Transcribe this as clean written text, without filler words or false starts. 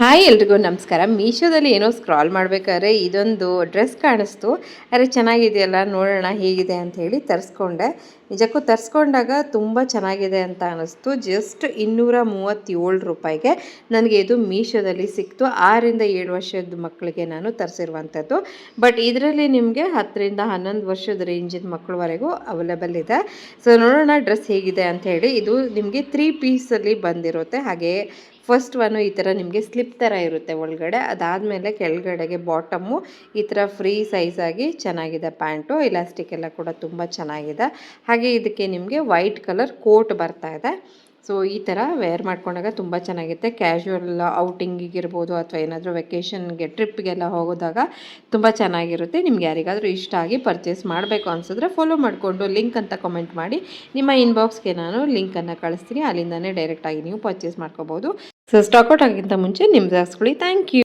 Hi ಎಲ್ರಿಗೂ ನಮಸ್ಕಾರ. ಮೀಶೋದಲ್ಲಿ ಏನೋ ಸ್ಕ್ರಾಲ್ ಮಾಡಬೇಕಾದ್ರೆ ಇದೊಂದು ಡ್ರೆಸ್ ಕಾಣಿಸ್ತು. ಅರೆ ಚೆನ್ನಾಗಿದೆಯಲ್ಲ, ನೋಡೋಣ ಹೇಗಿದೆ ಅಂತ ಹೇಳಿ ತರಿಸ್ಕೊಂಡೆ. ನಿಜಕ್ಕೂ ತರಿಸ್ಕೊಂಡಾಗ ತುಂಬ ಚೆನ್ನಾಗಿದೆ ಅಂತ ಅನ್ನಿಸ್ತು. ಜಸ್ಟ್ 237 ರೂಪಾಯಿಗೆ ನನಗೆ ಇದು ಮೀಶೋದಲ್ಲಿ ಸಿಕ್ತು. 6 ರಿಂದ 7 ವರ್ಷದ ಮಕ್ಕಳಿಗೆ ನಾನು ತರಿಸಿರುವಂಥದ್ದು. ಬಟ್ ಇದರಲ್ಲಿ ನಿಮಗೆ 10 ರಿಂದ 11 ವರ್ಷದ ರೇಂಜಿನ ಮಕ್ಕಳವರೆಗೂ ಅವೈಲೇಬಲ್ ಇದೆ. ಸೊ ನೋಡೋಣ ಡ್ರೆಸ್ ಹೇಗಿದೆ ಅಂತ ಹೇಳಿ. ಇದು ನಿಮಗೆ 3 ಪೀಸಲ್ಲಿ ಬಂದಿರುತ್ತೆ. ಹಾಗೆ ಫಸ್ಟ್ ಒನ್ನು ಈ ಥರ ನಿಮಗೆ ಸ್ಲಿಪ್ ಥರ ಇರುತ್ತೆ ಒಳಗಡೆ. ಅದಾದಮೇಲೆ ಕೆಳಗಡೆಗೆ ಬಾಟಮು ಈ ಥರ ಫ್ರೀ ಸೈಜಾಗಿ ಚೆನ್ನಾಗಿದೆ. ಪ್ಯಾಂಟು ಇಲಾಸ್ಟಿಕ್ ಎಲ್ಲ ಕೂಡ ತುಂಬ ಚೆನ್ನಾಗಿದೆ. ಹಾಗೆ ಇದಕ್ಕೆ ನಿಮಗೆ ವೈಟ್ ಕಲರ್ ಕೋಟ್ ಬರ್ತಾ ಇದೆ. ಸೊ ಈ ಥರ ವೇರ್ ಮಾಡ್ಕೊಂಡಾಗ ತುಂಬ ಚೆನ್ನಾಗಿರುತ್ತೆ. ಕ್ಯಾಶುವಲ್ ಔಟಿಂಗಿಗಿರ್ಬೋದು ಅಥವಾ ಏನಾದರೂ ವೆಕೇಷನ್ಗೆ ಟ್ರಿಪ್ಗೆಲ್ಲ ಹೋಗೋದಾಗ ತುಂಬ ಚೆನ್ನಾಗಿರುತ್ತೆ. ನಿಮ್ಗೆ ಯಾರಿಗಾದರೂ ಇಷ್ಟ ಆಗಿ ಪರ್ಚೇಸ್ ಮಾಡಬೇಕು ಅನಿಸಿದ್ರೆ ಫಾಲೋ ಮಾಡಿಕೊಂಡು ಲಿಂಕ್ ಅಂತ ಕಮೆಂಟ್ ಮಾಡಿ. ನಿಮ್ಮ ಇನ್ಬಾಕ್ಸ್ಗೆ ನಾನು ಲಿಂಕನ್ನು ಕಳಿಸ್ತೀನಿ. ಅಲ್ಲಿಂದನೇ ಡೈರೆಕ್ಟಾಗಿ ನೀವು ಪರ್ಚೇಸ್ ಮಾಡ್ಕೋಬೋದು. ಸೊ ಸ್ಟಾಕ್ ಔಟ್ ಆಗಿಂತ ಮುಂಚೆ ನಿಮ್ದು ಹಾಕ್ಸ್ಕೊಳ್ಳಿ. Thank you.